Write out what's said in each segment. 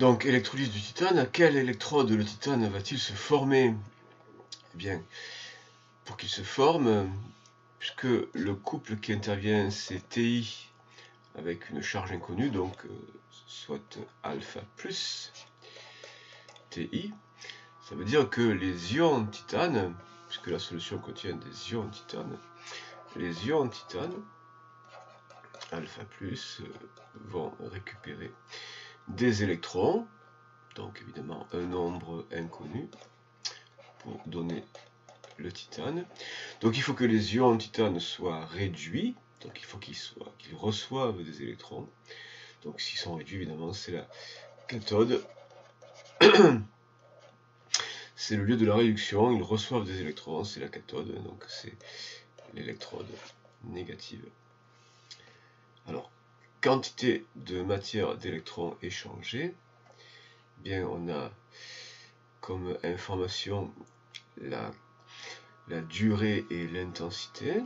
Donc, électrolyse du titane, à quelle électrode le titane va-t-il se former? Eh bien, pour qu'il se forme, puisque le couple qui intervient c'est TI avec une charge inconnue, donc soit alpha plus TI, ça veut dire que les ions titane, puisque la solution contient des ions titane, les ions titane alpha plus vont récupérer des électrons, donc évidemment un nombre inconnu pour donner le titane. Donc il faut que les ions titane soient réduits, donc il faut qu'ils reçoivent des électrons. Donc s'ils sont réduits, évidemment, c'est la cathode. C'est le lieu de la réduction, ils reçoivent des électrons, c'est la cathode, donc c'est l'électrode négative. Alors, quantité de matière d'électrons échangés, bien on a comme information la durée et l'intensité.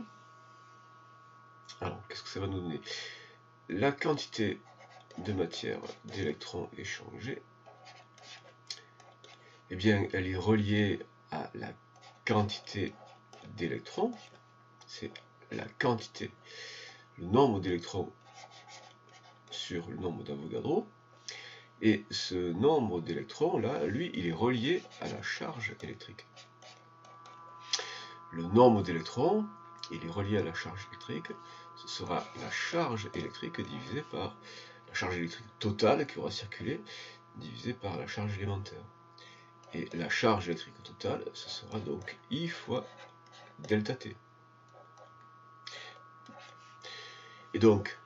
Alors, qu'est-ce que ça va nous donner? La quantité de matière d'électrons échangés, eh bien, elle est reliée à la quantité d'électrons. C'est la quantité, le nombre d'électrons sur le nombre d'Avogadro. Et ce nombre d'électrons là, lui, il est relié à la charge électrique. Le nombre d'électrons, il est relié à la charge électrique. Ce sera la charge électrique divisée par la charge électrique totale qui aura circulé, divisée par la charge élémentaire. Et la charge électrique totale, ce sera donc I fois delta T. Et donc,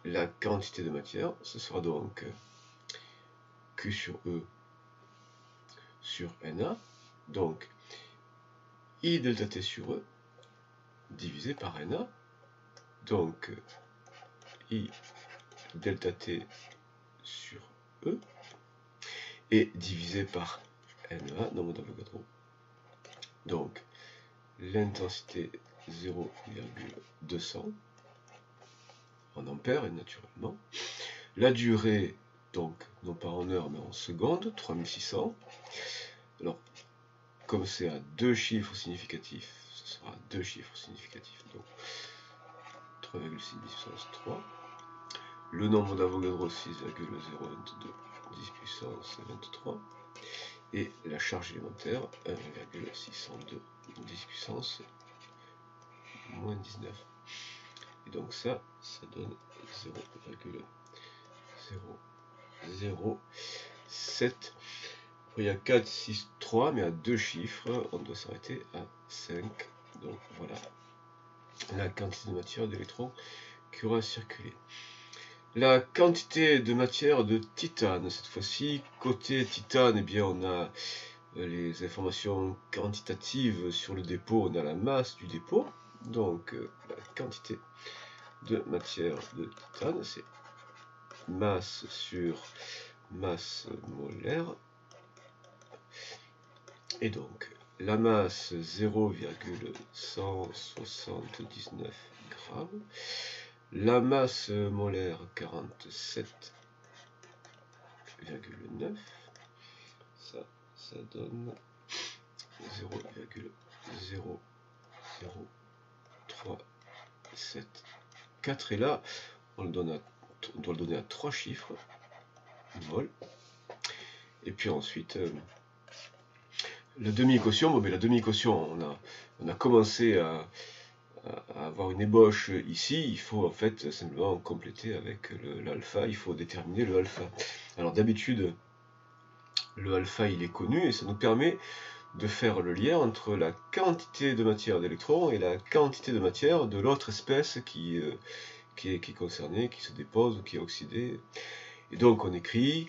la quantité de matière, ce sera donc Q sur E sur Na. Donc, I delta T sur E divisé par Na. Donc, I delta T sur E et divisé par Na, nombre d'Avogadro. Donc, l'intensité 0,200 en ampères, naturellement. La durée, donc, non pas en heures, mais en secondes, 3600. Alors, comme c'est à deux chiffres significatifs, ce sera deux chiffres significatifs, donc 3,6 puissance 3. Le nombre d'Avogadro, 6,022, 10 puissance 23. Et la charge élémentaire, 1,602, 10 puissance moins 19. Et donc ça donne 0,007. Il y a 4, 6, 3, mais à deux chiffres, on doit s'arrêter à 5. Donc voilà la quantité de matière d'électrons qui aura circulé. La quantité de matière de titane, cette fois-ci, côté titane, eh bien on a les informations quantitatives sur le dépôt, on a la masse du dépôt. Donc la quantité de matière de titane, c'est masse sur masse molaire. Et donc, la masse 0,179 grammes, la masse molaire 47,9, ça donne 0,00374. Et là, on doit le donner à trois chiffres, mol. Et puis ensuite, la demi-équation, bon, mais la demi-équation, on a commencé à avoir une ébauche ici, il faut en fait simplement compléter avec l'alpha, il faut déterminer le alpha. Alors d'habitude, le alpha il est connu et ça nous permet de faire le lien entre la quantité de matière d'électrons et la quantité de matière de l'autre espèce qui est concernée, qui se dépose ou qui est oxydée. Et donc on écrit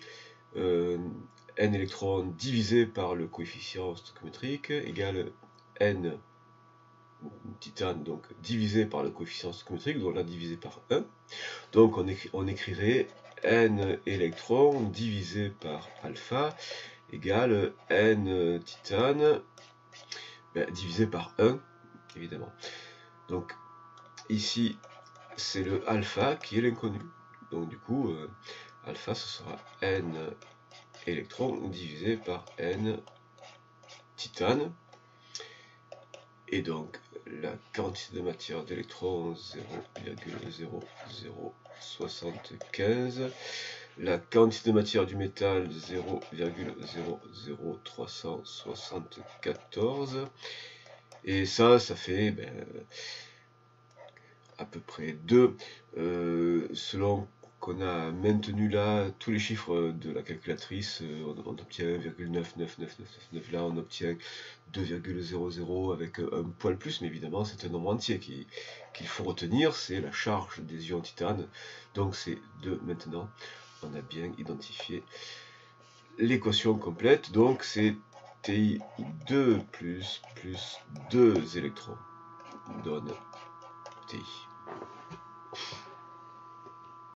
n électrons divisé par le coefficient stoichiométrique égale n titane, donc divisé par le coefficient stoichiométrique, donc là divisé par 1. Donc on écrirait n électrons divisé par alpha égale n titane divisé par 1, évidemment. Donc ici c'est le alpha qui est l'inconnu. Donc du coup Alpha, ce sera n électrons divisé par n titane. Et donc, la quantité de matière d'électrons, 0,0075. La quantité de matière du métal, 0,00374. Et ça fait à peu près 2, selon qu'on a maintenu là tous les chiffres de la calculatrice, on obtient 1,99999, là on obtient 2,00 avec un poil plus, mais évidemment c'est un nombre entier qu'il faut retenir, c'est la charge des ions titane, donc c'est 2 maintenant, on a bien identifié l'équation complète, donc c'est Ti2 plus 2 électrons donne Ti.